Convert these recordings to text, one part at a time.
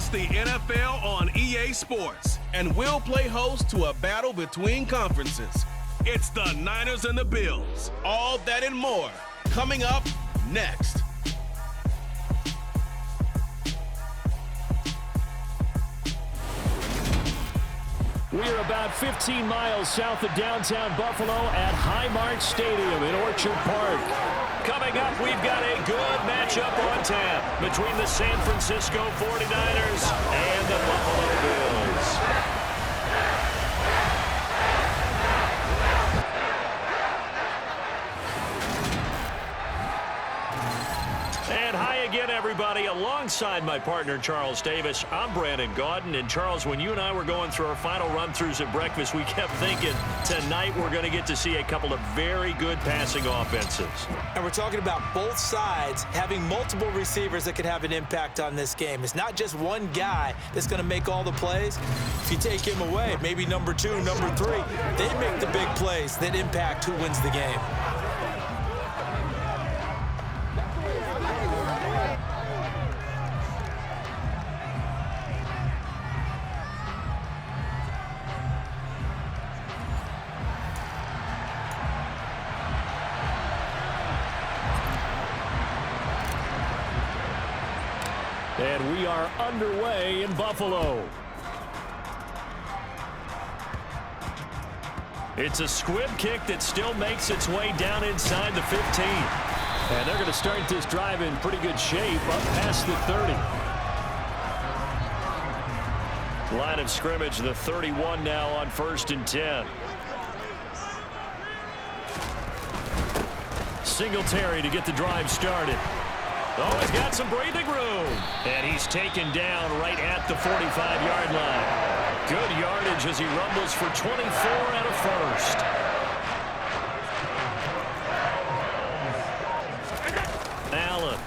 Watch the NFL on EA Sports, and we'll play host to a battle between conferences. It's the Niners and the Bills. All that and more coming up next. We are about 15 miles south of downtown Buffalo at Highmark Stadium in Orchard Park. Coming up, we've got a good matchup on tap between the San Francisco 49ers and the Buffalo Bills. And hi again, everybody. Alongside my partner, Charles Davis, I'm Brandon Gaudin. And Charles, when you and I were going through our final run-throughs at breakfast, we kept thinking tonight we're going to get to see a couple of very good passing offenses. And we're talking about both sides having multiple receivers that could have an impact on this game. It's not just one guy that's going to make all the plays. If you take him away, maybe number 2, number 3, they make the big plays that impact who wins the game. And we are underway in Buffalo. It's a squib kick that still makes its way down inside the 15. And they're going to start this drive in pretty good shape up past the 30. Line of scrimmage, the 31 now on 1st and 10. Singletary to get the drive started. Oh, he's got some breathing room. And he's taken down right at the 45-yard line. Good yardage as he rumbles for 24 and a first. Allen.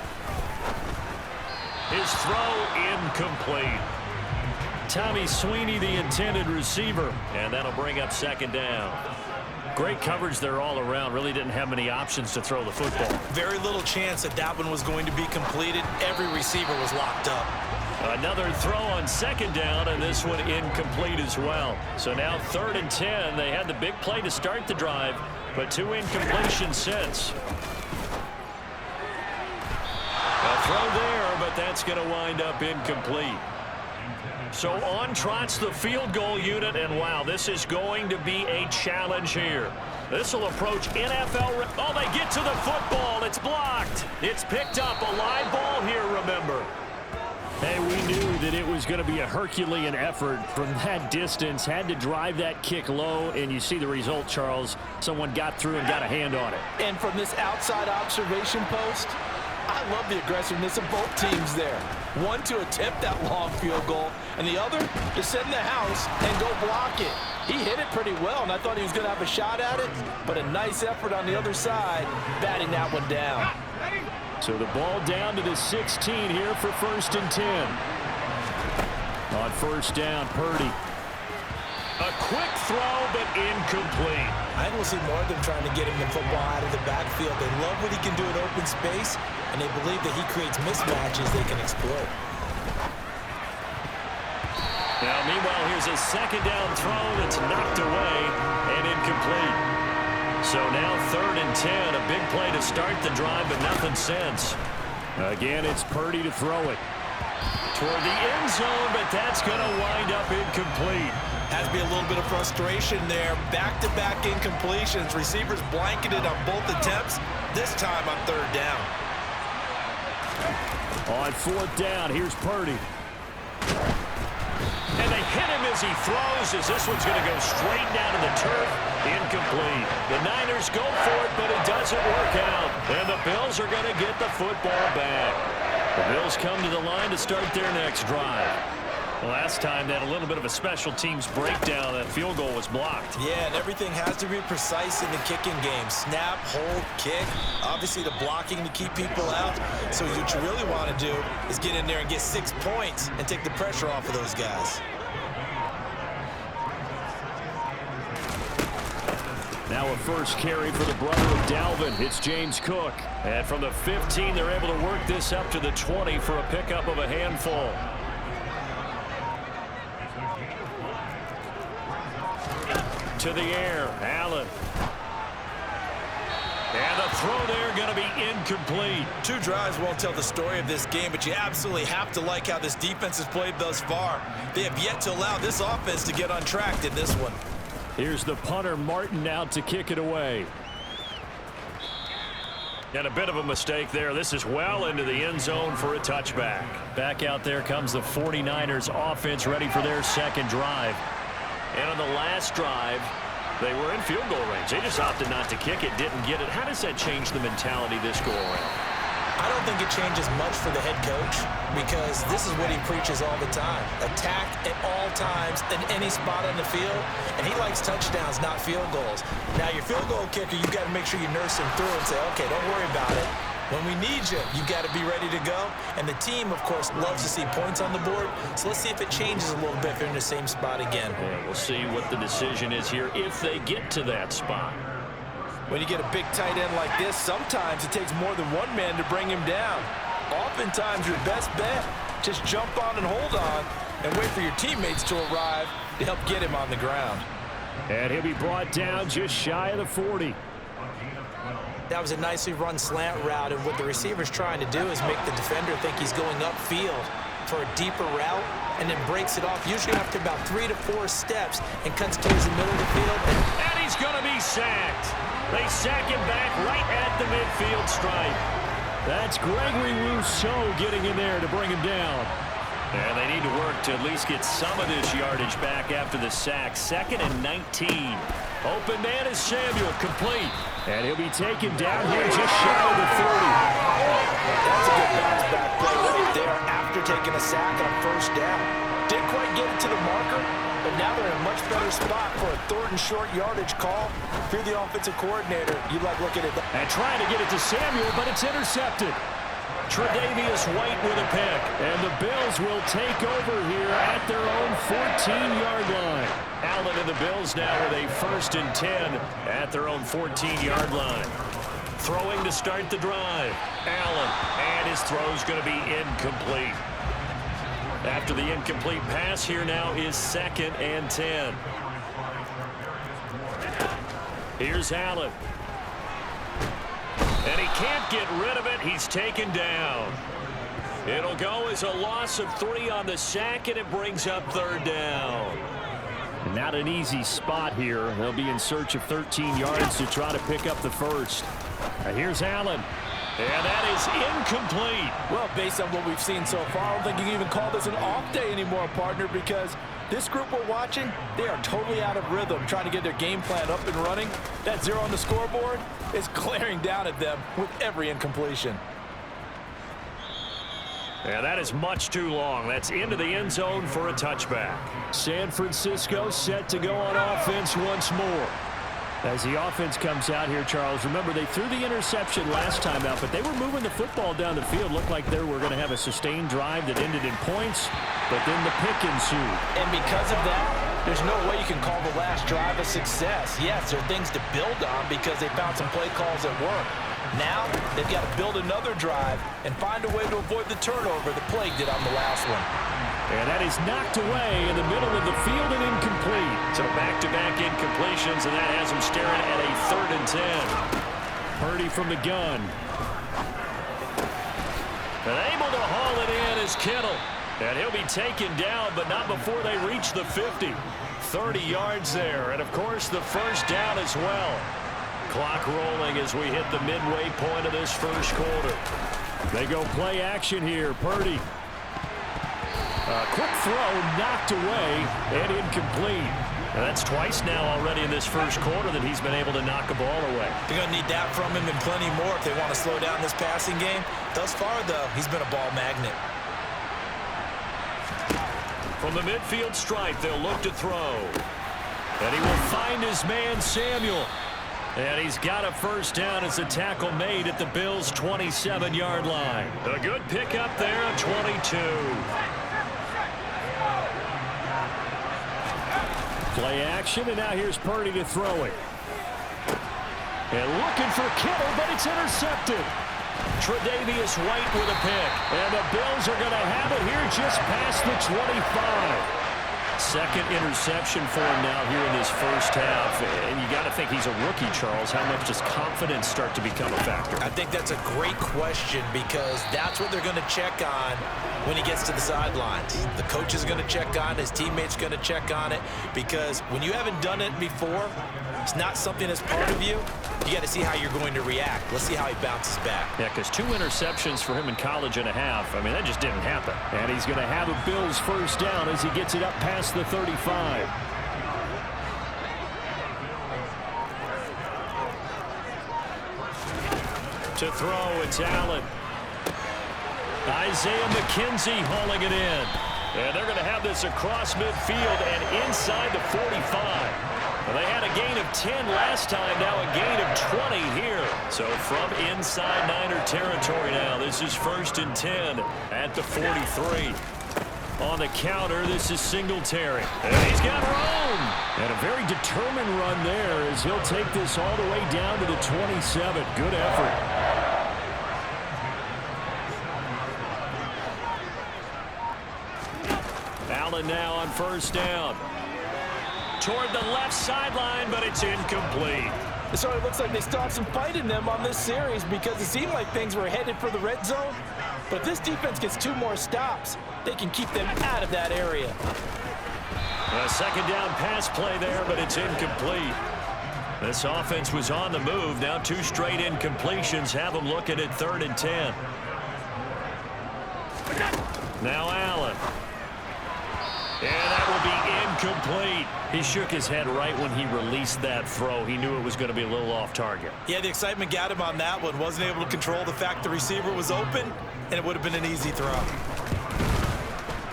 His throw incomplete. Tommy Sweeney, the intended receiver. And that'll bring up 2nd down. Great coverage there all around. Really didn't have many options to throw the football. Very little chance that one was going to be completed. Every receiver was locked up. Another throw on 2nd down, and this one incomplete as well. So now 3rd and 10. They had the big play to start the drive, but 2 incompletions since. A throw there, but that's going to wind up incomplete. So on trots the field goal unit, and wow, this is going to be a challenge here. This will approach NFL. Oh, they get to the football. It's blocked. It's picked up. A live ball here, remember. Hey, we knew that it was going to be a Herculean effort from that distance. Had to drive that kick low, and you see the result, Charles. Someone got through and got a hand on it. And from this outside observation post, I love the aggressiveness of both teams there. One to attempt that long field goal, and the other to sit in the house and go block it. He hit it pretty well, and I thought he was going to have a shot at it, but a nice effort on the other side, batting that one down. So the ball down to the 16 here for 1st and 10. On 1st down, Purdy. A quick throw, but incomplete. I will see more of them trying to get him the football out of the backfield. They love what he can do in open space, and they believe that he creates mismatches they can exploit. Now, meanwhile, here's a 2nd down throw that's knocked away and incomplete. So now 3rd and 10, a big play to start the drive, but nothing since. Again, it's Purdy to throw it. Toward the end zone, but that's going to wind up incomplete. Has to be a little bit of frustration there. Back-to-back incompletions. Receivers blanketed on both attempts. This time on 3rd down. On 4th down, here's Purdy. And they hit him as he throws, as this one's going to go straight down to the turf. Incomplete. The Niners go for it, but it doesn't work out. And the Bills are going to get the football back. The Bills come to the line to start their next drive. Last time they had a little bit of a special teams breakdown. That field goal was blocked. Yeah, and everything has to be precise in the kicking game. Snap, hold, kick. Obviously the blocking to keep people out. So what you really want to do is get in there and get 6 points and take the pressure off of those guys. Now a first carry for the brother of Dalvin. It's James Cook. And from the 15, they're able to work this up to the 20 for a pickup of a handful. to the air. Allen. And the throw there going to be incomplete. 2 drives won't tell the story of this game, but you absolutely have to like how this defense has played thus far. They have yet to allow this offense to get untracked in this one. Here's the punter, Martin, out to kick it away. And a bit of a mistake there. This is well into the end zone for a touchback. Back out there comes the 49ers offense ready for their second drive. And on the last drive, they were in field goal range. They just opted not to kick it, didn't get it. How does that change the mentality this go around? I don't think it changes much for the head coach because this is what he preaches all the time. Attack at all times in any spot on the field, and he likes touchdowns, not field goals. Now, your field goal kicker, you've got to make sure you nurse him through and say, okay, don't worry about it. When we need you, you've got to be ready to go. And the team, of course, loves to see points on the board. So let's see if it changes a little bit if they're in the same spot again. Yeah, we'll see what the decision is here if they get to that spot. When you get a big tight end like this, sometimes it takes more than one man to bring him down. Oftentimes, your best bet, just jump on and hold on and wait for your teammates to arrive to help get him on the ground. And he'll be brought down just shy of the 40. That was a nicely run slant route, and what the receiver's trying to do is make the defender think he's going upfield for a deeper route and then breaks it off, usually after about 3 to 4 steps, and cuts towards the middle of the field. And he's going to be sacked. They sack him back right at the midfield stripe. That's Gregory Rousseau getting in there to bring him down. And they need to work to at least get some of this yardage back after the sack. 2nd and 19. Open man is Samuel, complete. And he'll be taken down here just shy of the 30. That's a good bounce back play right there after taking a sack on 1st down. Didn't quite get it to the marker, but now they're in a much better spot for a 3rd and short yardage call. If you're the offensive coordinator, you like looking at that. And trying to get it to Samuel, but it's intercepted. Tre'Davious White with a pick. And the Bills will take over here at their own 14-yard line. Allen and the Bills now with a 1st and 10 at their own 14-yard line. Throwing to start the drive. Allen, and his throw's going to be incomplete. After the incomplete pass, here now is 2nd and 10. Here's Allen. And he can't get rid of it. He's taken down. It'll go as a loss of 3 on the sack, and it brings up 3rd down. Not an easy spot here. They'll be in search of 13 yards to try to pick up the 1st. Here's Allen. And that is incomplete. Well, based on what we've seen so far, I don't think you can even call this an off day anymore, partner, because this group we're watching, they are totally out of rhythm, trying to get their game plan up and running. That 0 on the scoreboard is glaring down at them with every incompletion. Yeah, that is much too long. That's into the end zone for a touchback. San Francisco set to go on offense once more. As the offense comes out here, Charles, remember they threw the interception last time out, but they were moving the football down the field. Looked like they were going to have a sustained drive that ended in points, but then the pick ensued. And because of that, there's no way you can call the last drive a success. Yes, there are things to build on because they found some play calls that work. Now, they've got to build another drive and find a way to avoid the turnover the Plague did on the last one. And that is knocked away in the middle of the field and incomplete. So back-to-back incompletions, and that has him staring at a 3rd and 10. Purdy from the gun. And able to haul it in is Kittle. And he'll be taken down, but not before they reach the 50. 30 yards there, and of course the 1st down as well. Clock rolling as we hit the midway point of this 1st quarter. They go play action here. Purdy. A quick throw knocked away and incomplete. And that's twice now already in this 1st quarter that he's been able to knock a ball away. They're going to need that from him and plenty more if they want to slow down this passing game. Thus far, though, he's been a ball magnet. From the midfield stripe, they'll look to throw. And he will find his man, Samuel. And he's got a 1st down as a tackle made at the Bills' 27-yard line. A good pickup there, a 22. Play action, and now here's Purdy to throw it. And looking for Kittle, but it's intercepted. Tre'Davious White with a pick. And the Bills are going to have it here just past the 25. Second interception for him now here in this first half. And you got to think he's a rookie, Charles. How much does confidence start to become a factor? I think that's a great question because that's what they're going to check on when he gets to the sidelines. The coach is going to check on it. His teammates going to check on it because when you haven't done it before, it's not something that's part of you. You got to see how you're going to react. Let's see how he bounces back. Yeah, because 2 interceptions for him in college and a half. I mean, that just didn't happen. And he's going to have a Bills first down as he gets it up past the 35. To throw, it's Allen. Isaiah McKenzie hauling it in. And they're going to have this across midfield and inside the 45. Well, they had a gain of 10 last time, now a gain of 20 here. So from inside Niner territory now, this is 1st and 10 at the 43. On the counter, this is Singletary. And he's got room. And a very determined run there as he'll take this all the way down to the 27. Good effort. Allen now on first down. Toward the left sideline, but it's incomplete. So it looks like they stopped some fight in them on this series because it seemed like things were headed for the red zone. But if this defense gets 2 more stops, they can keep them out of that area. A second down pass play there, but it's incomplete. This offense was on the move. Now 2 straight incompletions have them looking at 3rd and 10. Now Allen. And that will be incomplete. He shook his head right when he released that throw. He knew it was going to be a little off target. Yeah, the excitement got him on that one. Wasn't able to control the fact the receiver was open, and it would have been an easy throw.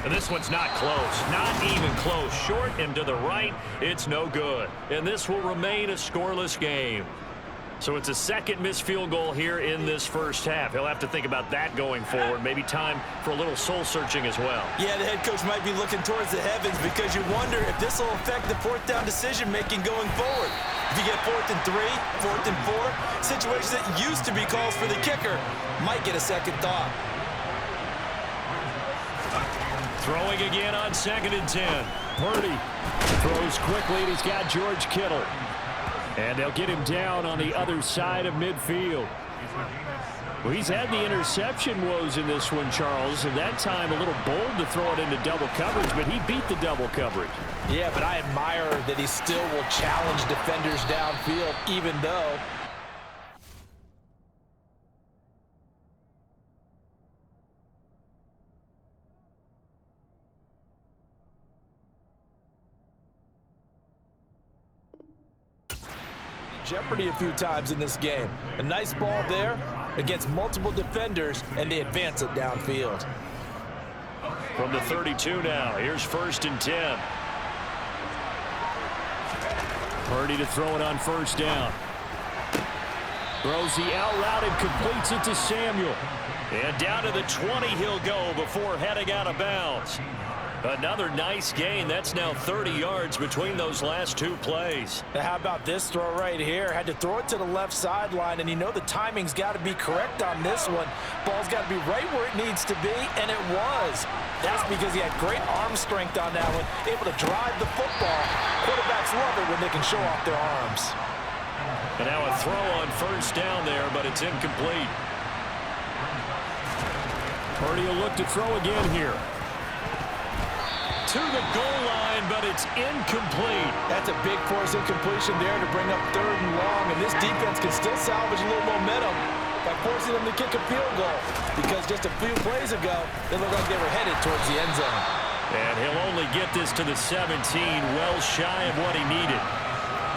And this one's not close. Not even close. Short and to the right. It's no good. And this will remain a scoreless game. So it's a second missed field goal here in this first half. He'll have to think about that going forward. Maybe time for a little soul-searching as well. Yeah, the head coach might be looking towards the heavens because you wonder if this will affect the 4th down decision-making going forward. If you get 4th and 3, 4th and 4, situations that used to be calls for the kicker might get a second thought. Throwing again on 2nd and 10. Purdy throws quickly, and he's got George Kittle. And they'll get him down on the other side of midfield. Well, he's had the interception woes in this one, Charles, and that time a little bold to throw it into double coverage, but he beat the double coverage. Yeah, but I admire that he still will challenge defenders downfield, even though jeopardy a few times in this game. A nice ball there against multiple defenders, and they advance it downfield. From the 32 now, here's 1st and 10. Purdy to throw it on first down. Throws the out route and completes it to Samuel. And down to the 20 he'll go before heading out of bounds. Another nice gain. That's now 30 yards between those last 2 plays. Now how about this throw right here? Had to throw it to the left sideline, and you know the timing's got to be correct on this one. Ball's got to be right where it needs to be, and it was. That's because he had great arm strength on that one, able to drive the football. Quarterbacks love it when they can show off their arms. And now a throw on first down there, but it's incomplete. Purdy will look to throw again here. To the goal line, but it's incomplete. That's a big force incompletion there to bring up 3rd and long, and this defense can still salvage a little momentum by forcing them to kick a field goal, because just a few plays ago, it looked like they were headed towards the end zone. And he'll only get this to the 17, well shy of what he needed.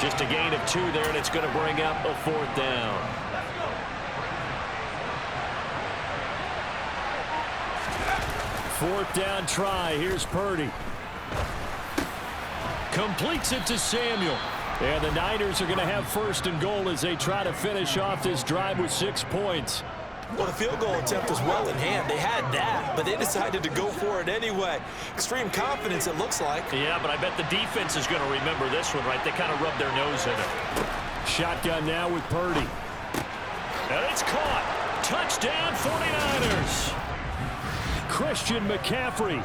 Just a gain of 2 there, and it's going to bring up a 4th down. Fourth down try. Here's Purdy. Completes it to Samuel. And the Niners are going to have 1st and goal as they try to finish off this drive with 6 points. Well, the field goal attempt was well in hand. They had that, but they decided to go for it anyway. Extreme confidence, it looks like. Yeah, but I bet the defense is going to remember this one, right? They kind of rubbed their nose in it. Shotgun now with Purdy. And it's caught. Touchdown, 49ers. Christian McCaffrey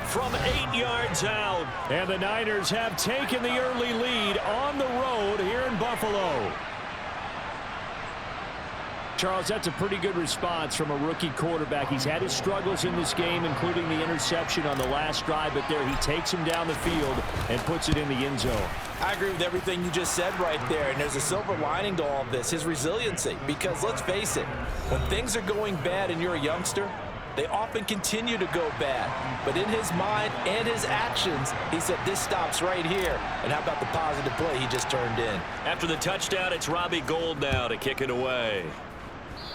from 8 yards out. And the Niners have taken the early lead on the road here in Buffalo. Charles, that's a pretty good response from a rookie quarterback. He's had his struggles in this game, including the interception on the last drive, but there he takes him down the field and puts it in the end zone. I agree with everything you just said right there, and there's a silver lining to all of this, his resiliency. Because let's face it, when things are going bad and you're a youngster, they often continue to go bad. But in his mind and his actions, he said, this stops right here. And how about the positive play he just turned in? After the touchdown, it's Robbie Gould now to kick it away.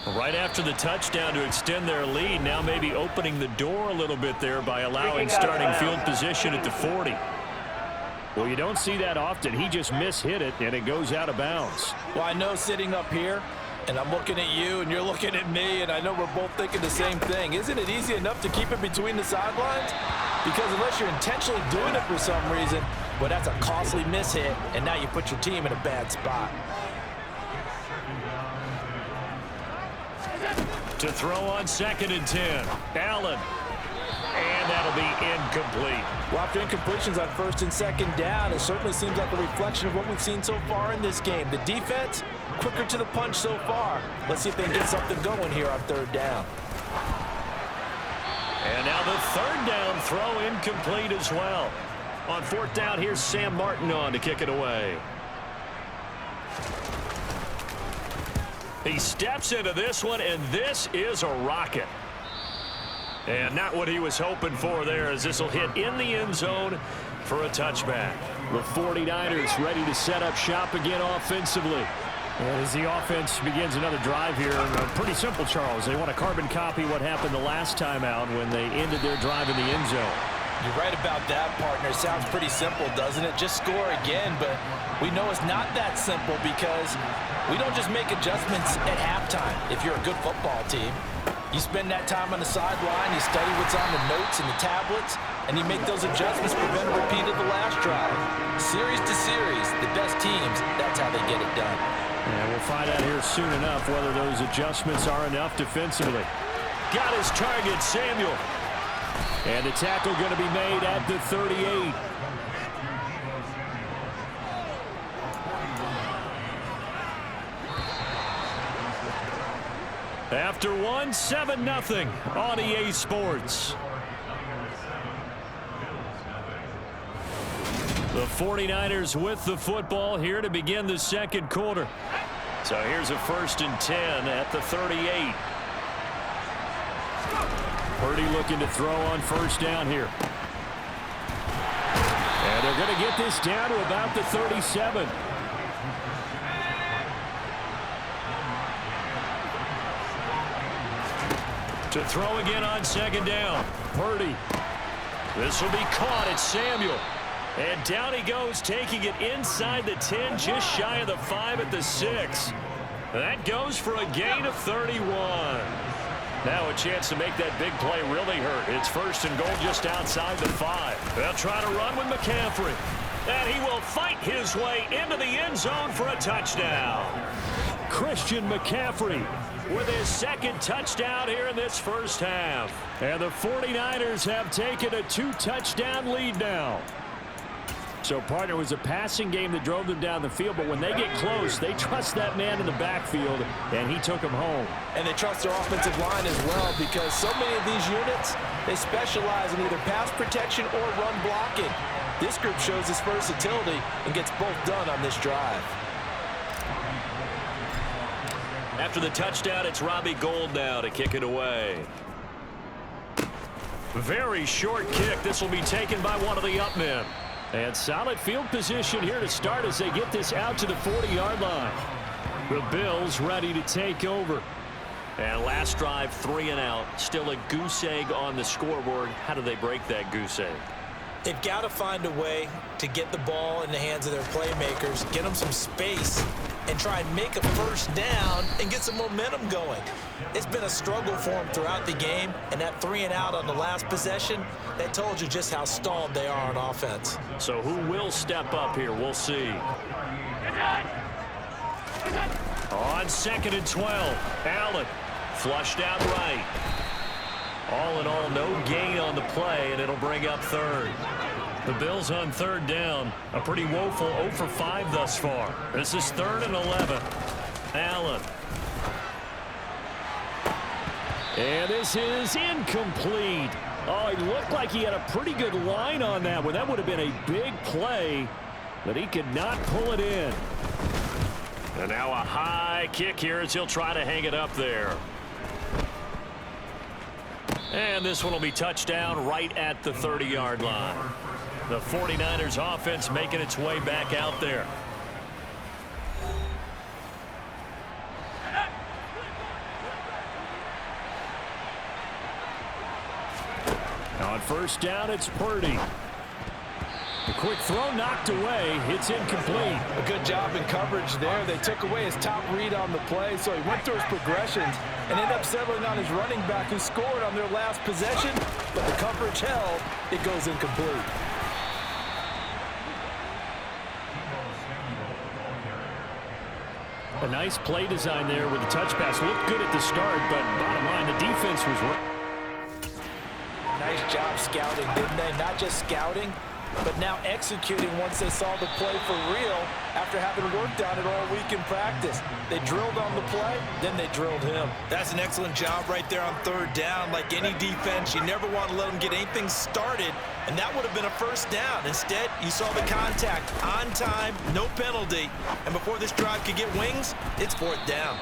Right after the touchdown to extend their lead, now maybe opening the door a little bit there by allowing starting field position at the 40. Well, you don't see that often. He just mishit it, and it goes out of bounds. Well, I know sitting up here, and I'm looking at you, and you're looking at me, and I know we're both thinking the same thing. Isn't it easy enough to keep it between the sidelines? Because unless you're intentionally doing it for some reason, well, that's a costly mishit, and now you put your team in a bad spot. To throw on 2nd and 10. Allen. And that'll be incomplete. Well, after incompletions on 1st and 2nd down, it certainly seems like a reflection of what we've seen so far in this game. The defense, quicker to the punch so far. Let's see if they can get something going here on 3rd down. And now the 3rd down throw incomplete as well. On 4th down, here's Sam Martin on to kick it away. He steps into this one, and this is a rocket. And not what he was hoping for there, as this will hit in the end zone for a touchback. The 49ers ready to set up shop again offensively. And as the offense begins another drive here, pretty simple, Charles. They want to carbon copy what happened the last time out when they ended their drive in the end zone. You're right about that, partner. Sounds pretty simple, doesn't it? Just score again, but we know it's not that simple because we don't just make adjustments at halftime if you're a good football team. You spend that time on the sideline, you study what's on the notes and the tablets, and you make those adjustments, prevent a repeat of the last drive. Series to series, the best teams, that's how they get it done. And we'll find out here soon enough whether those adjustments are enough defensively. Got his target, Samuel. And the tackle going to be made at the 38. After one, 7-0 on EA Sports. The 49ers with the football here to begin the 2nd quarter. So here's a 1st and 10 at the 38. Purdy looking to throw on 1st down here. And they're going to get this down to about the 37. To throw again on 2nd down. Purdy. This will be caught. It's Samuel. And down he goes, taking it inside the 10, just shy of the 5 at the 6. That goes for a gain of 31. Now a chance to make that big play really hurt. It's 1st and goal just outside the 5. They'll try to run with McCaffrey. And he will fight his way into the end zone for a touchdown. Christian McCaffrey with his 2nd touchdown here in this 1st half. And the 49ers have taken a 2-touchdown lead now. So, partner, was a passing game that drove them down the field, but when they get close, they trust that man in the backfield, and he took them home. And they trust their offensive line as well, because so many of these units, they specialize in either pass protection or run blocking. This group shows its versatility and gets both done on this drive. After the touchdown, it's Robbie Gould now to kick it away. Very short kick. This will be taken by one of the up men. And solid field position here to start as they get this out to the 40-yard line. The Bills ready to take over. And last drive, 3 and out. Still a goose egg on the scoreboard. How do they break that goose egg? They've got to find a way to get the ball in the hands of their playmakers, get them some space, and try and make a 1st down and get some momentum going. It's been a struggle for them throughout the game, and that 3 and out on the last possession, that told you just how stalled they are on offense. So who will step up here? We'll see. On 2nd and 12, Allen flushed out right. All in all, no gain on the play, and it'll bring up third. The Bills on third down. A pretty woeful 0 for 5 thus far. This is 3rd and 11. Allen. And this is incomplete. Oh, it looked like he had a pretty good line on that one. That would have been a big play, but he could not pull it in. And now a high kick here as he'll try to hang it up there. And this one will be touchdown right at the 30-yard line. The 49ers offense making its way back out there. On first down, it's Purdy. The quick throw knocked away. It's incomplete. A good job in coverage there. They took away his top read on the play, so he went through his progressions and ended up settling on his running back who scored on their last possession, but the coverage held. It goes incomplete. A nice play design there with the touch pass. Looked good at the start, but bottom line, the defense was right. Nice job scouting, didn't they? Not just scouting, but now executing once they saw the play for real after having worked on it all week in practice. They drilled on the play, then they drilled him. That's an excellent job right there on third down. Like any defense, you never want to let them get anything started, and that would have been a first down. Instead, you saw the contact on time, no penalty, and before this drive could get wings, it's 4th down.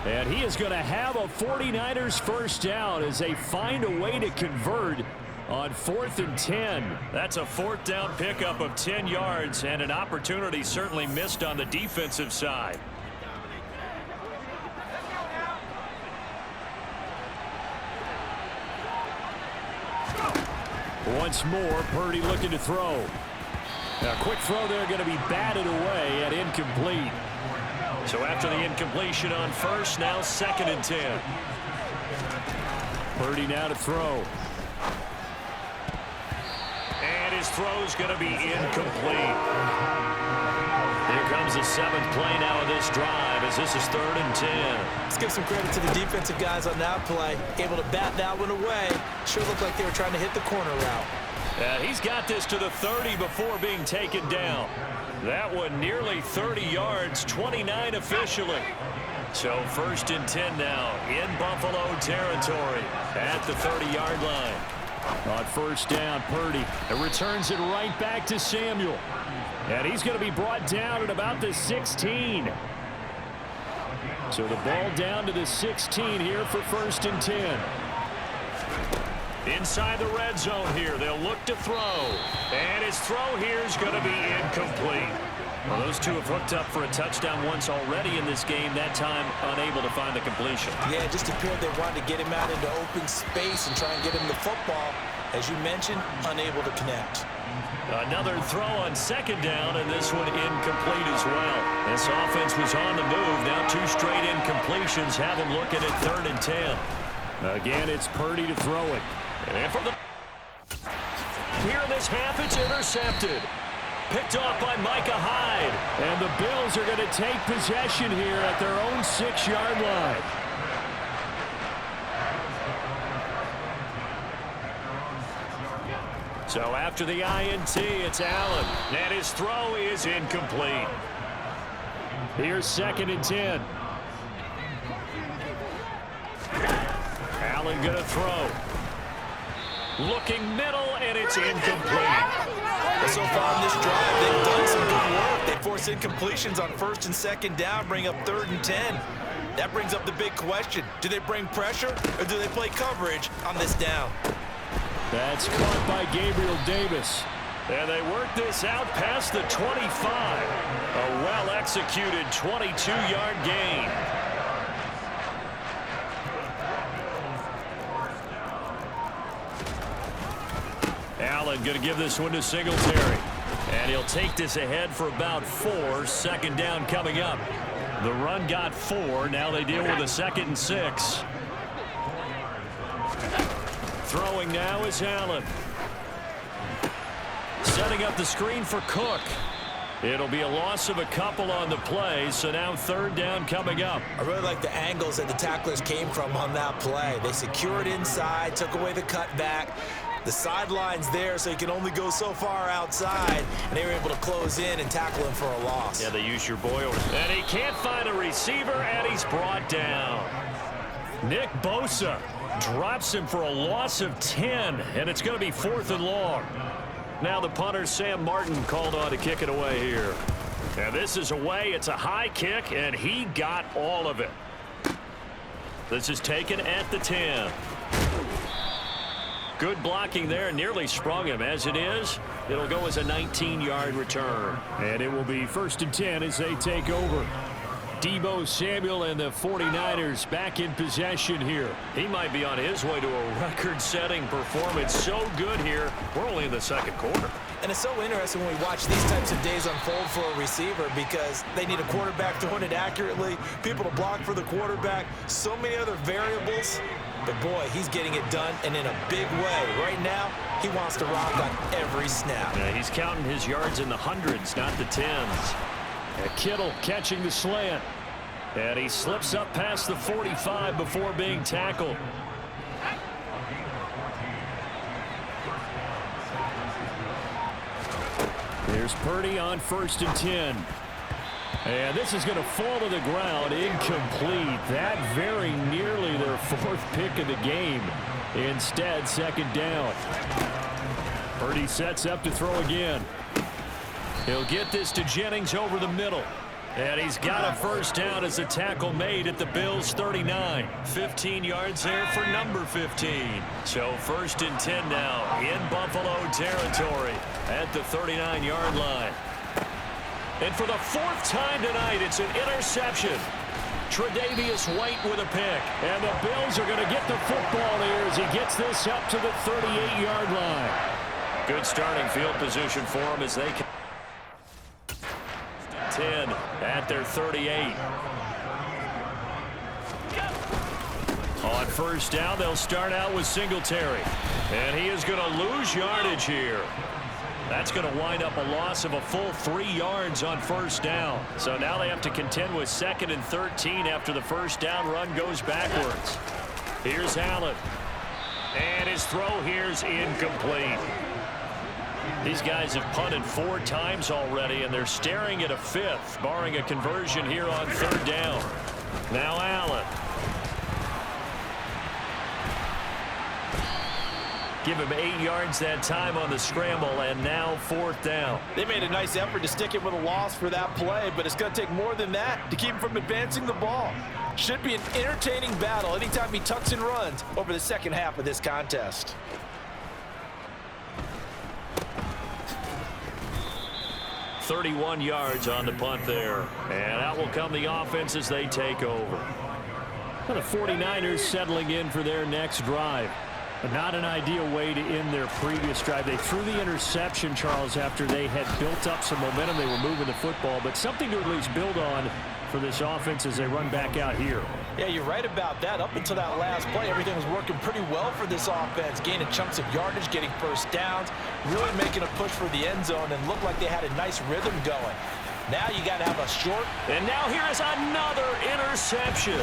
And he is going to have a 49ers first down as they find a way to convert on 4th and 10. That's a 4th down pickup of 10 yards and an opportunity certainly missed on the defensive side. Once more, Purdy looking to throw. A quick throw there going to be batted away and incomplete. So after the incompletion on first, now 2nd and 10. Purdy now to throw. And his throw's going to be incomplete. Here comes the 7th play now of this drive as this is 3rd and 10. Let's give some credit to the defensive guys on that play. Able to bat that one away. Sure looked like they were trying to hit the corner route. He's got this to the 30 before being taken down. That one nearly 30 yards, 29 officially. So 1st and 10 now in Buffalo territory at the 30-yard line. On first down, Purdy returns it right back to Samuel. And he's going to be brought down at about the 16. So the ball down to the 16 here for 1st and 10. Inside the red zone here, they'll look to throw. And his throw here is going to be incomplete. Well, those two have hooked up for a touchdown once already in this game, that time unable to find the completion. Yeah, it just appeared they wanted to get him out into open space and try and get him the football. As you mentioned, unable to connect. Another throw on 2nd down, and this one incomplete as well. This offense was on the move. Now 2 straight incompletions have them looking at 3rd and 10. Again, it's Purdy to throw it. And from the here in this half, it's intercepted. Picked off by Micah Hyde. And the Bills are going to take possession here at their own 6-yard line. So after the INT, it's Allen. And his throw is incomplete. Here's 2nd and 10. Allen going to throw. Looking middle, and it's incomplete. So far in this drive, they've done some good work. They force incompletions on 1st and 2nd down, bring up 3rd and 10. That brings up the big question. Do they bring pressure, or do they play coverage on this down? That's caught by Gabriel Davis. And they work this out past the 25. A well-executed 22-yard gain. Allen going to give this one to Singletary. And he'll take this ahead for about 4. 2nd down coming up. The run got 4. Now they deal with a 2nd and 6. Throwing now is Allen. Setting up the screen for Cook. It'll be a loss of a couple on the play, so now third down coming up. I really like the angles that the tacklers came from on that play. They secured inside, took away the cutback. The sideline's there, so you can only go so far outside, and they were able to close in and tackle him for a loss. Yeah, they used your boy over. And he can't find a receiver, and he's brought down. Nick Bosa drops him for a loss of 10, and it's going to be 4th and long. Now the punter, Sam Martin, called on to kick it away here. And this is away. It's a high kick, and he got all of it. This is taken at the 10. Good blocking there, nearly sprung him. As it is, it'll go as a 19-yard return. And it will be 1st and 10 as they take over. Deebo Samuel and the 49ers back in possession here. He might be on his way to a record-setting performance. So good here. We're only in the second quarter. And it's so interesting when we watch these types of days unfold for a receiver because they need a quarterback throwing it accurately, people to block for the quarterback, so many other variables. But, boy, he's getting it done, and in a big way. Right now, he wants to rock on every snap. Yeah, he's counting his yards in the hundreds, not the tens. And Kittle catching the slant. And he slips up past the 45 before being tackled. Here's Purdy on 1st and 10. And this is going to fall to the ground, incomplete. That very nearly their 4th pick of the game. Instead, 2nd down. Purdy sets up to throw again. He'll get this to Jennings over the middle. And he's got a 1st down as a tackle made at the Bills' 39. 15 yards there for number 15. So 1st and 10 now in Buffalo territory at the 39-yard line. And for the 4th time tonight, it's an interception. Tre'Davious White with a pick. And the Bills are going to get the football here as he gets this up to the 38-yard line. Good starting field position for him as they can. 10 at their 38. On 1st down, they'll start out with Singletary. And he is going to lose yardage here. That's going to wind up a loss of a full 3 yards on 1st down. So now they have to contend with 2nd and 13 after the 1st down run goes backwards. Here's Allen. And his throw here's incomplete. These guys have punted 4 times already, and they're staring at a 5th, barring a conversion here on 3rd down. Now Allen. Give him 8 yards that time on the scramble, and now 4th down. They made a nice effort to stick it with a loss for that play, but it's going to take more than that to keep him from advancing the ball. Should be an entertaining battle anytime he tucks and runs over the second half of this contest. .31 yards on the punt there. And out will come the offense as they take over. Well, the 49ers settling in for their next drive. But not an ideal way to end their previous drive. They threw the interception, Charles, after they had built up some momentum. They were moving the football, but something to at least build on for this offense as they run back out here. Yeah, you're right about that. Up until that last play, everything was working pretty well for this offense. Gaining chunks of yardage, getting 1st downs, really making a push for the end zone, and looked like they had a nice rhythm going. Now you got to have a short. And now here is another interception.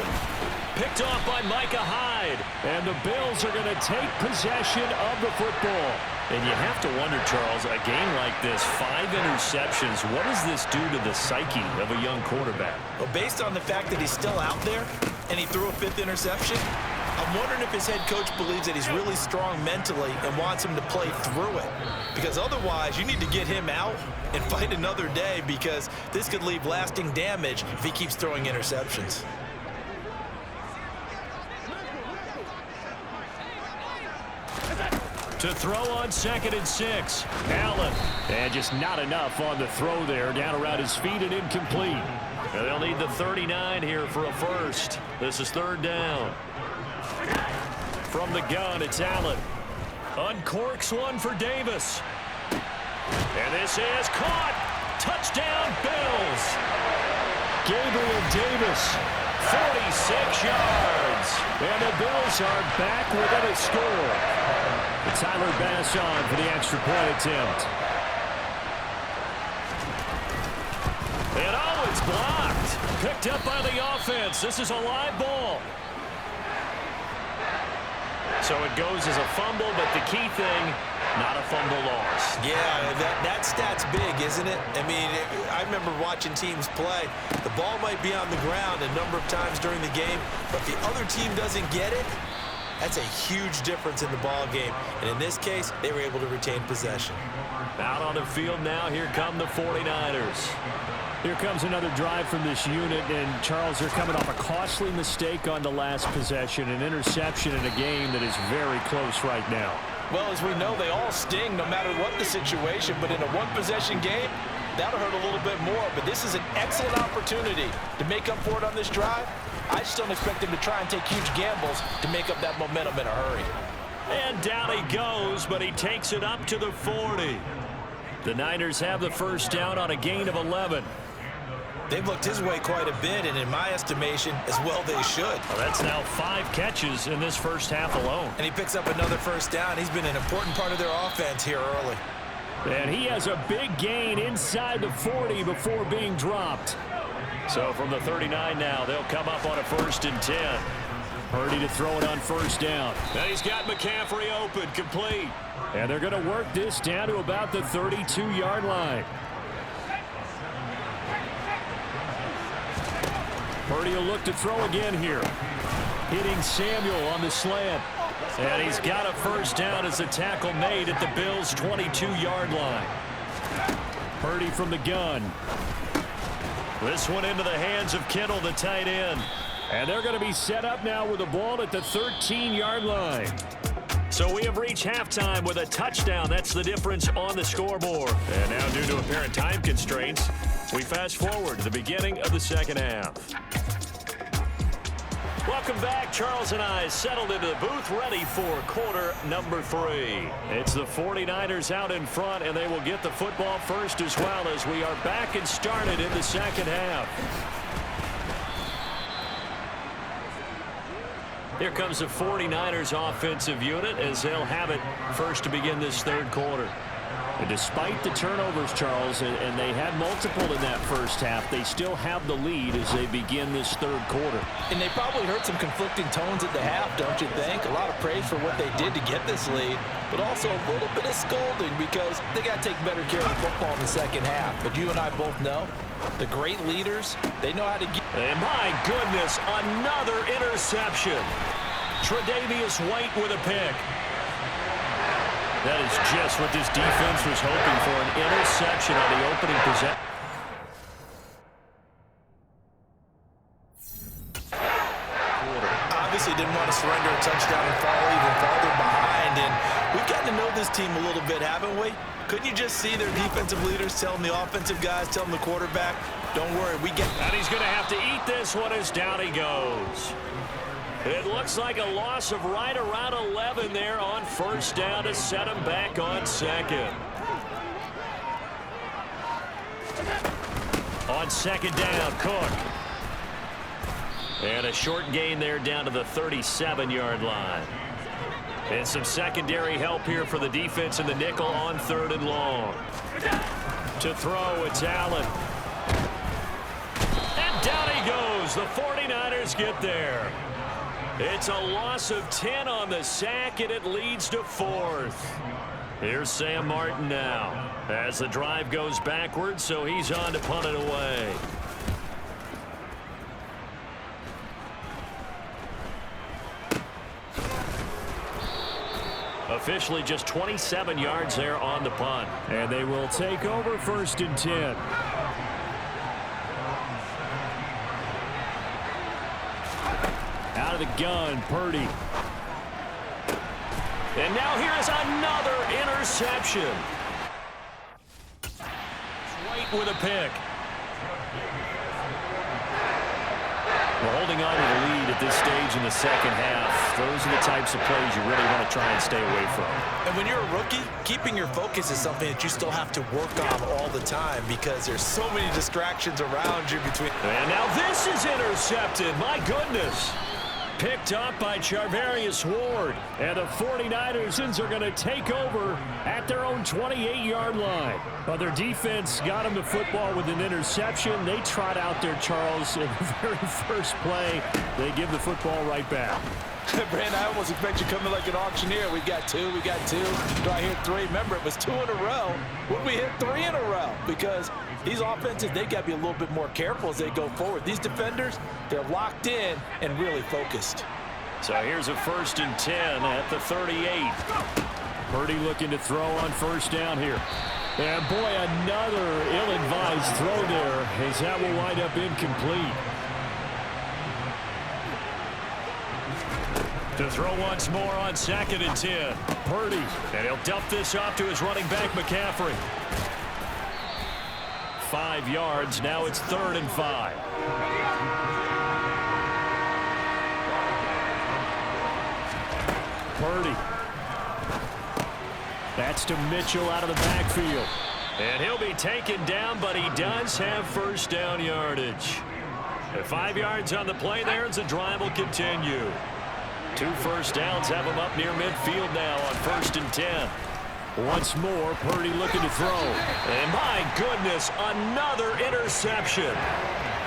Picked off by Micah Hyde. And the Bills are going to take possession of the football. And you have to wonder, Charles, a game like this, 5 interceptions, what does this do to the psyche of a young quarterback? Well, based on the fact that he's still out there and he threw a 5th interception, I'm wondering if his head coach believes that he's really strong mentally and wants him to play through it. Because otherwise, you need to get him out and fight another day because this could leave lasting damage if he keeps throwing interceptions. To throw on 2nd and 6. Allen. And just not enough on the throw there. Down around his feet and incomplete. And they'll need the 39 here for a 1st. This is 3rd down. From the gun, it's Allen. Uncorks one for Davis. And this is caught. Touchdown, Bills. Gabriel Davis, 46 yards. And the Bills are back within a score. Tyler Bass on for the extra point attempt. blocked. Picked up by the offense. This is a live ball. So it goes as a fumble, but the key thing, not a fumble loss. Yeah, that stat's big, isn't it? I mean, I remember watching teams play. The ball might be on the ground a number of times during the game, but if the other team doesn't get it, that's a huge difference in the ball game. And in this case, they were able to retain possession. Out on the field now, here come the 49ers. Here comes another drive from this unit, and Charles, they're coming off a costly mistake on the last possession, an interception in a game that is very close right now. Well, as we know, they all sting no matter what the situation, but in a one-possession game, that'll hurt a little bit more. But this is an excellent opportunity to make up for it on this drive. I just don't expect them to try and take huge gambles to make up that momentum in a hurry. And down he goes, but he takes it up to the 40. The Niners have the first down on a gain of 11. They've looked his way quite a bit, and in my estimation, as well they should. Well, that's now 5 catches in this first half alone. And he picks up another first down. He's been an important part of their offense here early. And he has a big gain inside the 40 before being dropped. So from the 39 now, they'll come up on a 1st and 10. Purdy to throw it on first down. And he's got McCaffrey open, complete. And they're going to work this down to about the 32-yard line. Purdy will look to throw again here. Hitting Samuel on the slant. And he's got a first down as the tackle made at the Bills' 22-yard line. Purdy from the gun. This one into the hands of Kittle, the tight end. And they're going to be set up now with the ball at the 13-yard line. So we have reached halftime with a touchdown. That's the difference on the scoreboard. And now, due to apparent time constraints, we fast forward to the beginning of the second half. Welcome back. Charles and I settled into the booth, ready for quarter number 3. It's the 49ers out in front, and they will get the football first as well as we are back and started in the second half. Here comes the 49ers offensive unit as they'll have it first to begin this third quarter. And despite the turnovers, Charles, and they had multiple in that first half, they still have the lead as they begin this third quarter. And they probably heard some conflicting tones at the half, don't you think? A lot of praise for what they did to get this lead, but also a little bit of scolding because they got to take better care of the football in the second half. But you and I both know the great leaders, they know how to get. And my goodness, another interception. Tre'Davious White with a pick. That is just what this defense was hoping for, an interception on the opening possession. Obviously didn't want to surrender a touchdown and fall even farther behind. And we've gotten to know this team a little bit, haven't we? Couldn't you just see their defensive leaders telling the offensive guys, telling the quarterback, don't worry, we get. And he's going to have to eat this one as down he goes. It looks like a loss of right around 11 there on first down to set him back on second. On second down, Cook. And a short gain there down to the 37-yard line. And some secondary help here for the defense in the nickel on 3rd and long. To throw, it's Allen. And down he goes. The 49ers get there. It's a loss of 10 on the sack, and it leads to 4th. Here's Sam Martin now as the drive goes backwards, so he's on to punt it away. Officially just 27 yards there on the punt. And they will take over 1st and 10. Out of the gun, Purdy. And now here is another interception. White with a pick. We're holding on to the lead at this stage in the second half. Those are the types of plays you really want to try and stay away from. And when you're a rookie, keeping your focus is something that you still have to work on all the time because there's so many distractions around you between. And now this is intercepted. My goodness. Picked up by Charvarius Ward. And the 49ers are going to take over at their own 28-yard line. Well, their defense got them the football with an interception. They trot out there, Charles, in the very first play. They give the football right back. Brandon, I almost expect you coming like an auctioneer. We got two. Do I hear three? Remember, it was 2 in a row. Would we hit 3 in a row? Because these offenses, they got to be a little bit more careful as they go forward. These defenders, they're locked in and really focused. So here's a 1st and 10 at the 38. Purdy looking to throw on first down here. And boy, another ill-advised throw there, as that will wind up incomplete. To throw once more on 2nd and 10. Purdy, and he'll dump this off to his running back, McCaffrey. 5 yards, now it's 3rd and 5. Purdy. That's to Mitchell out of the backfield. And he'll be taken down, but he does have first down yardage. And 5 yards on the play there as the drive will continue. 2 first downs have him up near midfield now on 1st and 10. Once more, Purdy looking to throw. And my goodness, another interception.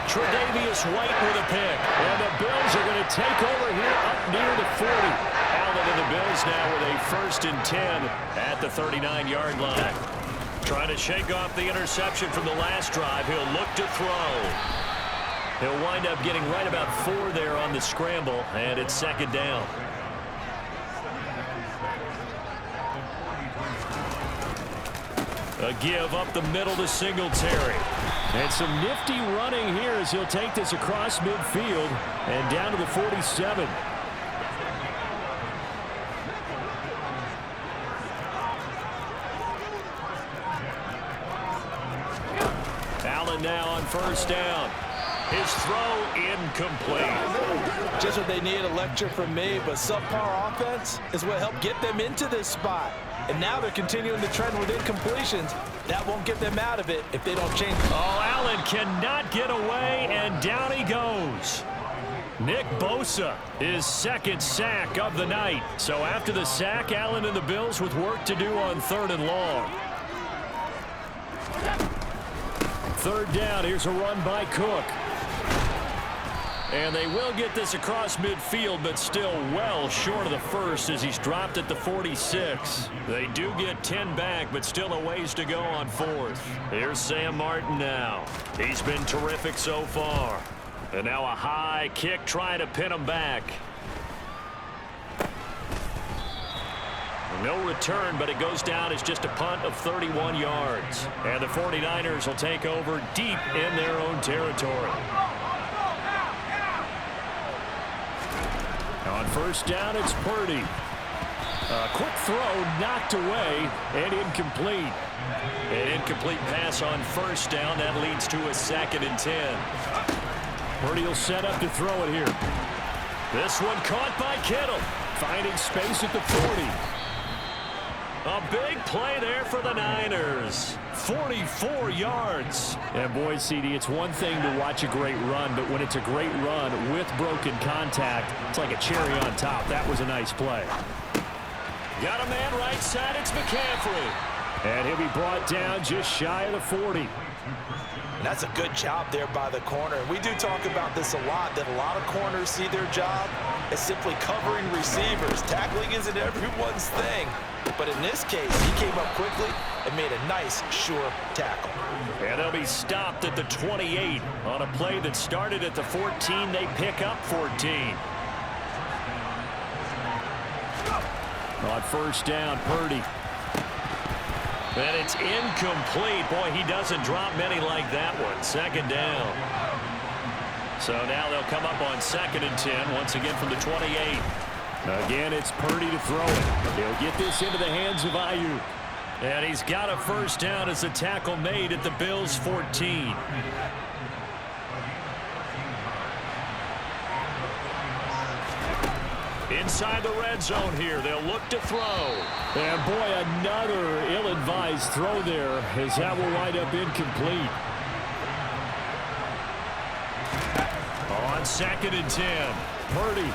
Tre'Davious White with a pick. And the Bills are going to take over here up near the 40. Allen and the Bills now with a 1st and 10 at the 39-yard line. Trying to shake off the interception from the last drive. He'll look to throw. He'll wind up getting right about 4 there on the scramble, and it's 2nd down. A give up the middle to Singletary. And some nifty running here as he'll take this across midfield and down to the 47. Allen now on first down. His throw incomplete. Just what they need, a lecture from me, but subpar offense is what helped get them into this spot. And now they're continuing the trend with incompletions. That won't get them out of it if they don't change. Oh, Allen cannot get away, and down he goes. Nick Bosa, his 2nd sack of the night. So after the sack, Allen and the Bills with work to do on 3rd and long. 3rd down, here's a run by Cook. And they will get this across midfield, but still well short of the first as he's dropped at the 46. They do get 10 back, but still a ways to go on 4th. Here's Sam Martin now. He's been terrific so far. And now a high kick trying to pin him back. No return, but it goes down as just a punt of 31 yards. And the 49ers will take over deep in their own territory. On first down, it's Purdy. A quick throw knocked away and incomplete. An incomplete pass on first down. That leads to a 2nd and 10. Purdy will set up to throw it here. This one caught by Kittle. Finding space at the 40. A big play there for the Niners. 44 yards. And boy, CD, it's one thing to watch a great run, but when it's a great run with broken contact, it's like a cherry on top. That was a nice play. Got a man right side. It's McCaffrey. And he'll be brought down just shy of the 40. And that's a good job there by the corner. We do talk about this a lot, that a lot of corners see their job as simply covering receivers. Tackling isn't everyone's thing. But in this case, he came up quickly and made a nice, sure tackle. And they'll be stopped at the 28 on a play that started at the 14. They pick up 14. On first down, Purdy. And it's incomplete. Boy, he doesn't drop many like that one. 2nd down. So now they'll come up on 2nd and 10, once again from the 28. Again, it's Purdy to throw it. He'll get this into the hands of Ayuk. And he's got a first down as the tackle made at the Bills' 14. Inside the red zone here, they'll look to throw. And boy, another ill-advised throw there, as that will wind up incomplete. On 2nd and 10. Purdy.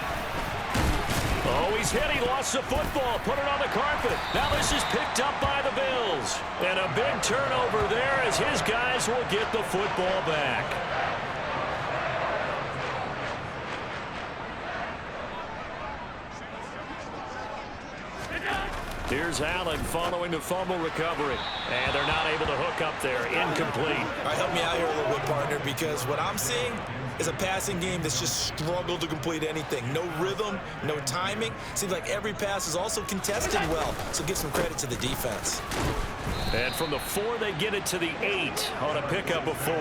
Oh, he's hit. He lost the football. Put it on the carpet. Now this is picked up by the Bills. And a big turnover there as his guys will get the football back. Here's Allen following the fumble recovery. And they're not able to hook up there. Incomplete. All right, help me out here a little bit, partner, because what I'm seeing is a passing game that's just struggled to complete anything. No rhythm, no timing. Seems like every pass is also contested well, so give some credit to the defense. And from the 4, they get it to the 8 on a pickup of 4.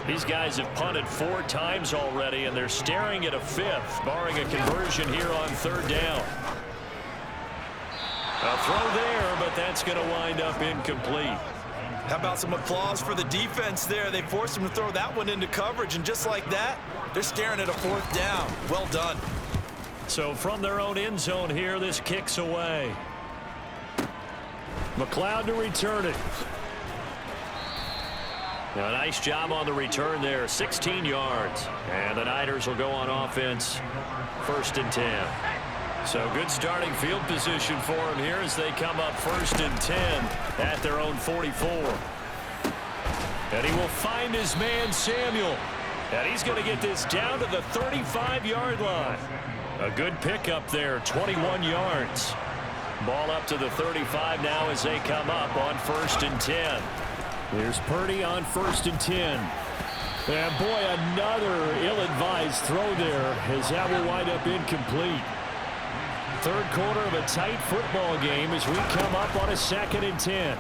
These guys have punted 4 times already, and they're staring at a 5th, barring a conversion here on 3rd down. A throw there, but that's going to wind up incomplete. How about some applause for the defense there? They forced him to throw that one into coverage, and just like that, they're staring at a 4th down. Well done. So from their own end zone here, this kicks away. McLeod to return it. Now, a nice job on the return there, 16 yards. And the Niners will go on offense, 1st and 10. So good starting field position for him here as they come up 1st and 10 at their own 44. And he will find his man Samuel. And he's going to get this down to the 35-yard line. A good pickup there, 21 yards. Ball up to the 35 now as they come up on 1st and 10. Here's Purdy on 1st and 10. And boy, another ill-advised throw there as that will wind up incomplete. 3rd quarter of a tight football game as we come up on a 2nd and 10.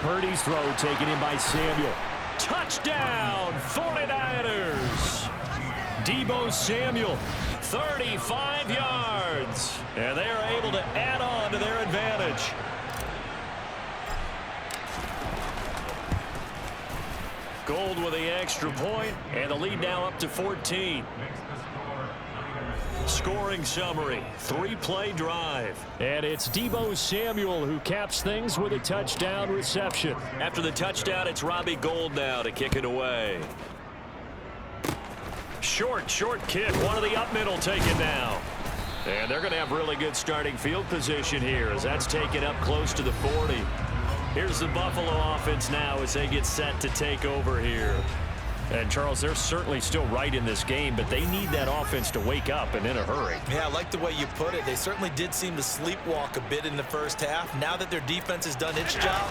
Purdy's throw taken in by Samuel. Touchdown, 49ers. Deebo Samuel, 35 yards. And they are able to add on to their advantage. Gold with the extra point, and the lead now up to 14. Scoring summary, 3-play drive. And it's Deebo Samuel who caps things with a touchdown reception. After the touchdown, it's Robbie Gould now to kick it away. Short kick. One of the up middle taken now. And they're going to have really good starting field position here as that's taken up close to the 40. Here's the Buffalo offense now as they get set to take over here. And, Charles, they're certainly still right in this game, but they need that offense to wake up and in a hurry. Yeah, I like the way you put it. They certainly did seem to sleepwalk a bit in the 1st half. Now that their defense has done its job,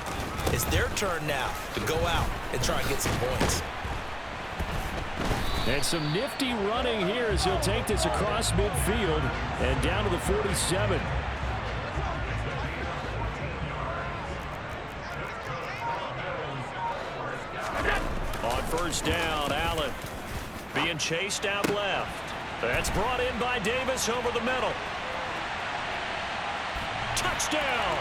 it's their turn now to go out and try and get some points. And some nifty running here as he'll take this across midfield and down to the 47. On 1st down, Allen being chased out left. That's brought in by Davis over the middle. Touchdown!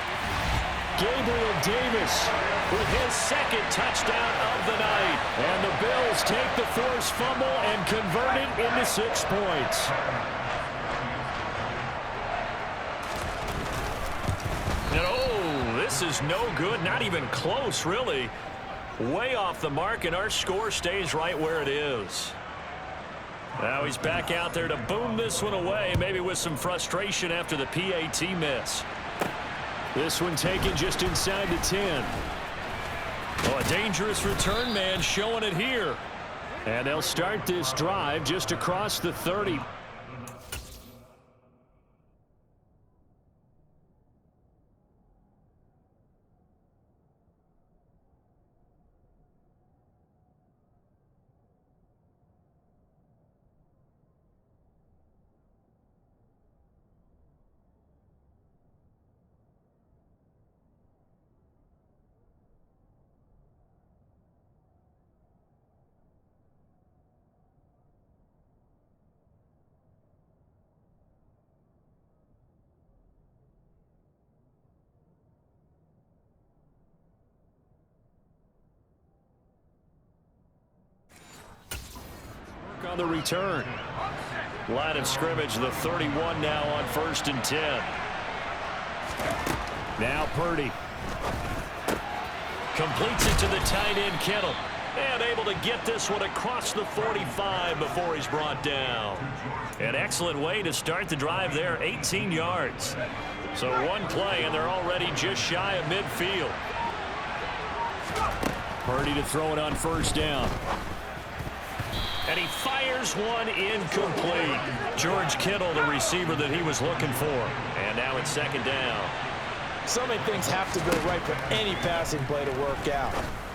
Gabriel Davis With his 2nd touchdown of the night. And the Bills take the forced fumble and convert it into 6 points. And oh, this is no good. Not even close, really. Way off the mark, and our score stays right where it is. Now he's back out there to boom this one away, maybe with some frustration after the PAT miss. This one taken just inside the 10. Oh, a dangerous return man showing it here. And they'll start this drive just across the 30. On the return. Line of scrimmage, the 31 now on 1st and 10. Now Purdy. Completes it to the tight end, Kittle. And able to get this one across the 45 before he's brought down. An excellent way to start the drive there, 18 yards. So one play, and they're already just shy of midfield. Purdy to throw it on first down. And he fires one incomplete. George Kittle, the receiver that he was looking for. And now it's second down. So many things have to go right for any passing play to work out.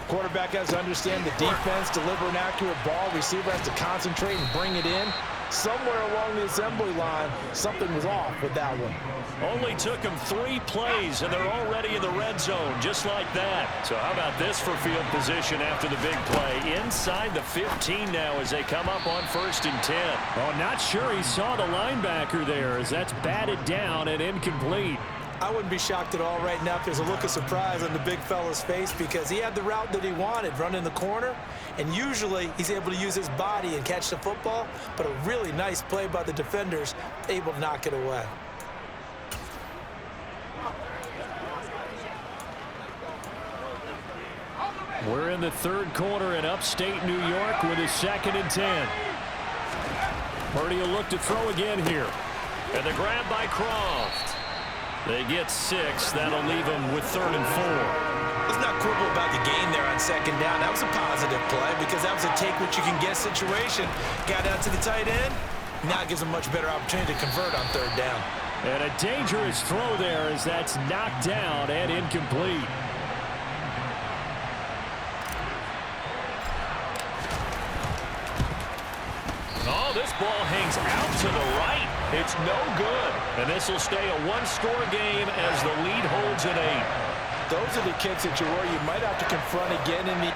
Quarterback has to understand the defense, deliver an accurate ball. Receiver has to concentrate and bring it in. Somewhere along the assembly line, something was off with that one. Only took them 3 plays, and they're already in the red zone, just like that. So how about this for field position after the big play? Inside the 15 now as they come up on 1st and 10. Oh, not sure he saw the linebacker there as that's batted down and incomplete. I wouldn't be shocked at all right now if there's a look of surprise on the big fella's face because he had the route that he wanted, running the corner, and usually he's able to use his body and catch the football, but a really nice play by the defenders, able to knock it away. We're in the third quarter in upstate New York with a 2nd and 10. Purdy will look to throw again here. And the grab by Croft. They get 6. That'll leave them with 3rd and 4. Let's not quibble about the gain there on 2nd down. That was a positive play because that was a take-what-you-can-get situation. Got out to the tight end. Now it gives them much better opportunity to convert on 3rd down. And a dangerous throw there as that's knocked down and incomplete. Oh, this ball hangs out to the right. It's no good. And this will stay a 1-score game as the lead holds at 8. Those are the kicks that you worry you might have to confront again in the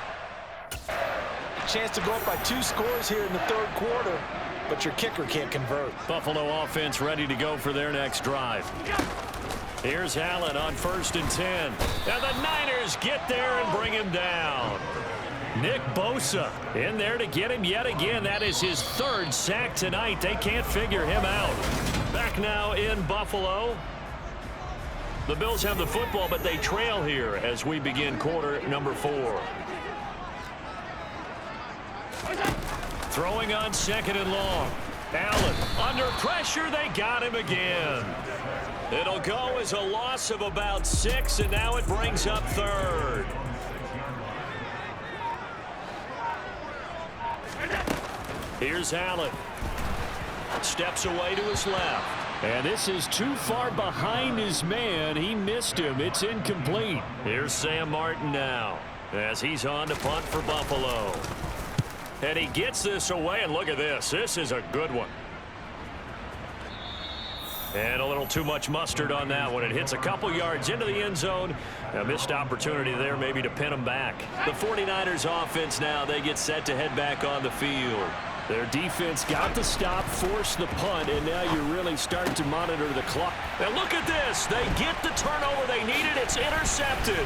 chance to go up by 2 scores here in the 3rd quarter, but your kicker can't convert. Buffalo offense ready to go for their next drive. Here's Allen on 1st and 10. And the Niners get there and bring him down. Nick Bosa in there to get him yet again. That is his 3rd sack tonight. They can't figure him out. Back now in Buffalo. The Bills have the football, but they trail here as we begin quarter number 4. Throwing on 2nd and long. Allen under pressure. They got him again. It'll go as a loss of about 6, and now it brings up 3rd. Here's Allen. Steps away to his left. And this is too far behind his man. He missed him. It's incomplete. Here's Sam Martin now as he's on to punt for Buffalo. And he gets this away, and look at this. This is a good one. And a little too much mustard on that one. It hits a couple yards into the end zone. A missed opportunity there maybe to pin him back. The 49ers offense now, they get set to head back on the field. Their defense got the stop, forced the punt, and now you really start to monitor the clock. And look at this. They get the turnover they needed. It's intercepted.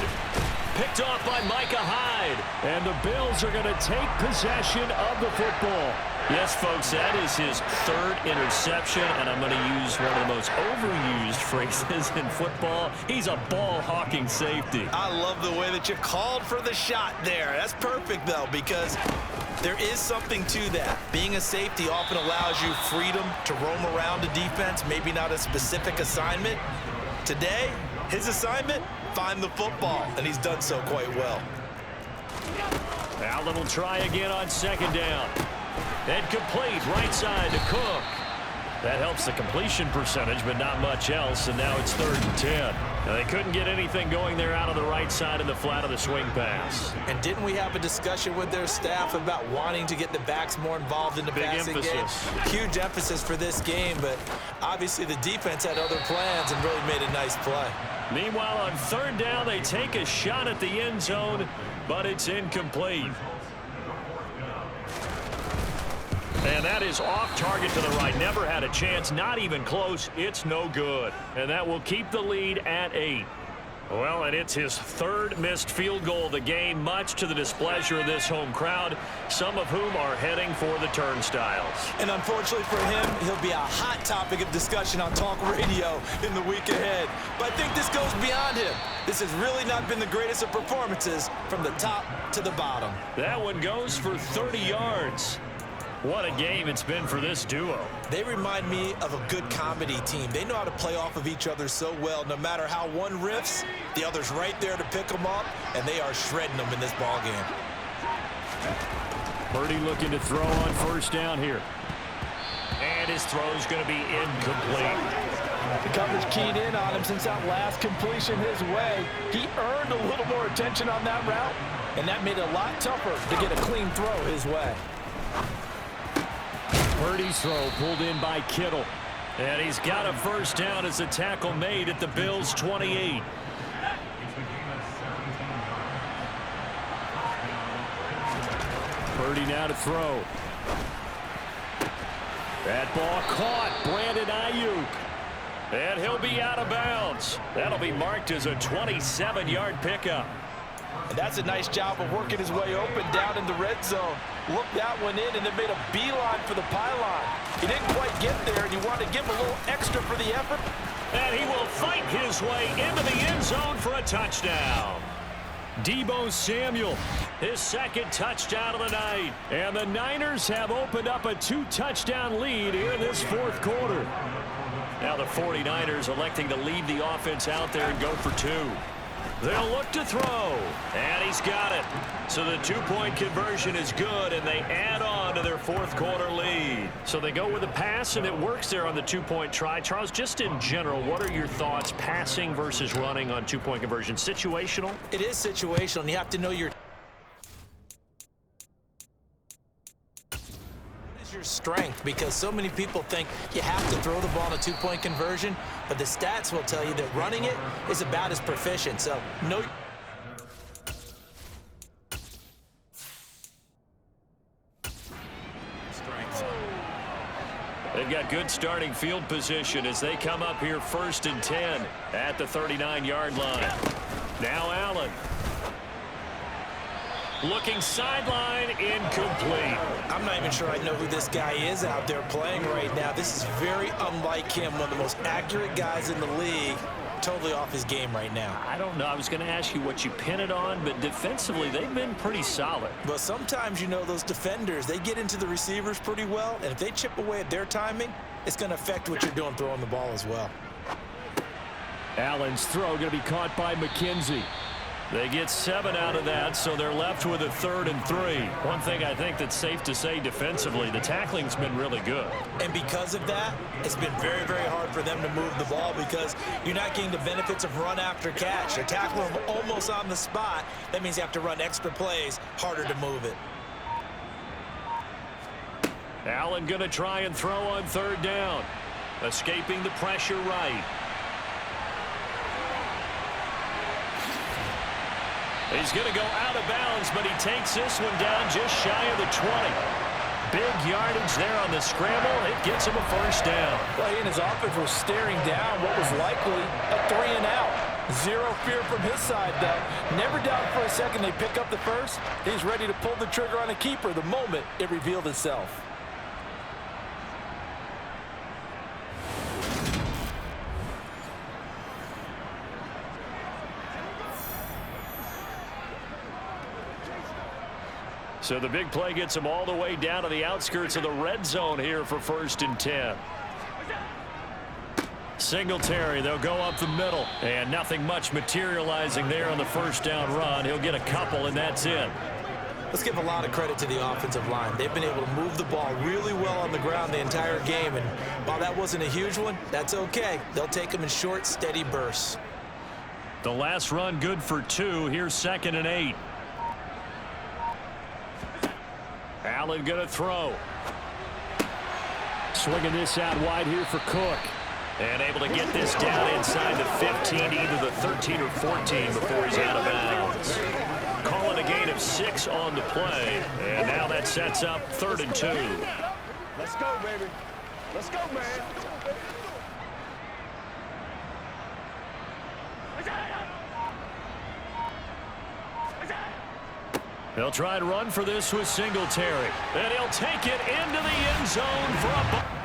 Picked off by Micah Hyde. And the Bills are going to take possession of the football. Yes, folks, that is his 3rd interception, and I'm going to use one of the most overused phrases in football. He's a ball-hawking safety. I love the way that you called for the shot there. That's perfect, though, because there is something to that. Being a safety often allows you freedom to roam around a defense, maybe not a specific assignment. Today, his assignment, find the football, and he's done so quite well. Allen will try again on 2nd down. And complete right side to Cook. That helps the completion percentage, but not much else, and now it's 3rd and 10. Now, they couldn't get anything going there out of the right side in the flat of the swing pass. And didn't we have a discussion with their staff about wanting to get the backs more involved in the passing game? Huge emphasis for this game, but obviously the defense had other plans and really made a nice play. Meanwhile, on 3rd down, they take a shot at the end zone, but it's incomplete. And that is off target to the right. Never had a chance, not even close. It's no good. And that will keep the lead at 8. Well, and it's his third missed field goal of the game, much to the displeasure of this home crowd, some of whom are heading for the turnstiles. And unfortunately for him, he'll be a hot topic of discussion on talk radio in the week ahead. But I think this goes beyond him. This has really not been the greatest of performances from the top to the bottom. That one goes for 30 yards. What a game it's been for this duo. They remind me of a good comedy team. They know how to play off of each other so well. No matter how one riffs, the other's right there to pick them up, and they are shredding them in this ball game. Purdy looking to throw on first down here. And his throw's going to be incomplete. The coverage keyed in on him since that last completion his way. He earned a little more attention on that route, and that made it a lot tougher to get a clean throw his way. Purdy's throw pulled in by Kittle. And he's got a first down as a tackle made at the Bills' 28. Purdy now to throw. That ball caught. Brandon Ayuk. And he'll be out of bounds. That'll be marked as a 27-yard pickup. And that's a nice job of working his way open down in the red zone. Looked that one in and then made a beeline for the pylon. He didn't quite get there, and he wanted to give him a little extra for the effort. And he will fight his way into the end zone for a touchdown. Deebo Samuel, His second touchdown of the night. and the Niners have opened up a 2-touchdown lead here in this fourth quarter. Now the 49ers electing to leave the offense out there and go for two. They'll look to throw, and he's got it. So the two-point conversion is good, and they add on to their fourth quarter lead. So they go with a pass, and it works there on the two-point try. Charles, just in general, what are your thoughts passing versus running on two-point conversion? Situational? It is situational, and you have to know your strength, because so many people think you have to throw the ball in a two-point conversion, but the stats will tell you that running it is about as proficient. So no. Strength. They've got good starting field position as they come up here 1st and 10 at the 39-yard line. Now Allen. Looking sideline, incomplete. I'm not even sure I know who this guy is out there playing right now. This is very unlike him, one of the most accurate guys in the league. Totally off his game right now. I don't know. I was going to ask you what you pin it on, but defensively, they've been pretty solid. But sometimes, you know, those defenders, they get into the receivers pretty well, and if they chip away at their timing, it's going to affect what you're doing throwing the ball as well. Allen's throw going to be caught by McKenzie. They get 7 out of that, so they're left with a 3rd and 3. One thing I think that's safe to say defensively, the tackling's been really good. And because of that, it's been very, very hard for them to move the ball because you're not getting the benefits of run after catch. They're tackling them almost on the spot. That means you have to run extra plays, harder to move it. Allen going to try and throw on 3rd down. Escaping the pressure right. He's going to go out of bounds, but he takes this one down just shy of the 20. Big yardage there on the scramble. It gets him a first down. Well, he and his offense was staring down what was likely a 3-and-out. Zero fear from his side, though. Never doubted for a second they pick up the first. He's ready to pull the trigger on a keeper the moment it revealed itself. So the big play gets him all the way down to the outskirts of the red zone here for 1st and 10. Singletary, they'll go up the middle. And nothing much materializing there on the first down run. He'll get a couple, and that's it. Let's give a lot of credit to the offensive line. They've been able to move the ball really well on the ground the entire game. And while that wasn't a huge one, that's okay. They'll take them in short, steady bursts. The last run good for 2. Here's 2nd and 8. Allen going to throw. Swinging this out wide here for Cook. And able to get this down inside the 15, either the 13 or 14 before he's out of bounds. Calling a gain of 6 on the play. And now that sets up 3rd and 2. Let's go, baby. Let's go, man. They'll try and run for this with Singletary. And he'll take it into the end zone for a...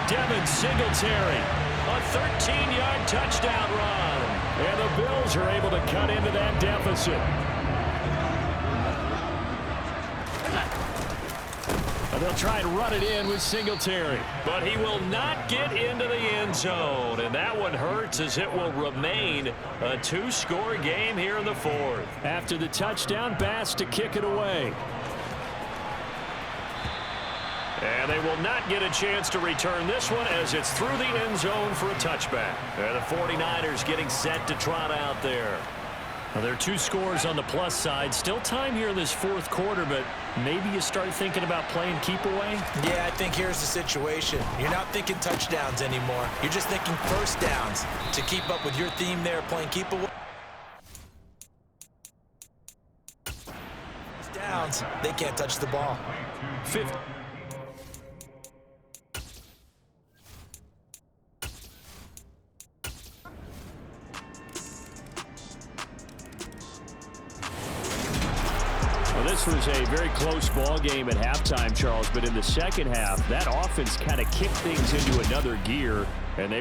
Devin Singletary, a 13-yard touchdown run. And the Bills are able to cut into that deficit. And they'll try and run it in with Singletary. But he will not get into the end zone. And that one hurts as it will remain a two-score game here in the fourth. After the touchdown, Bass to kick it away. And they will not get a chance to return this one as it's through the end zone for a touchback. And the 49ers getting set to trot out there. Now, there are two scores on the plus side. Still time here in this fourth quarter, but maybe you start thinking about playing keep away? Yeah, I think here's the situation. You're not thinking touchdowns anymore. You're just thinking first downs to keep up with your theme there, playing keep away. First downs, they can't touch the ball. Fifth. This was a very close ball game at halftime, Charles, but in the second half, that offense kind of kicked things into another gear, and they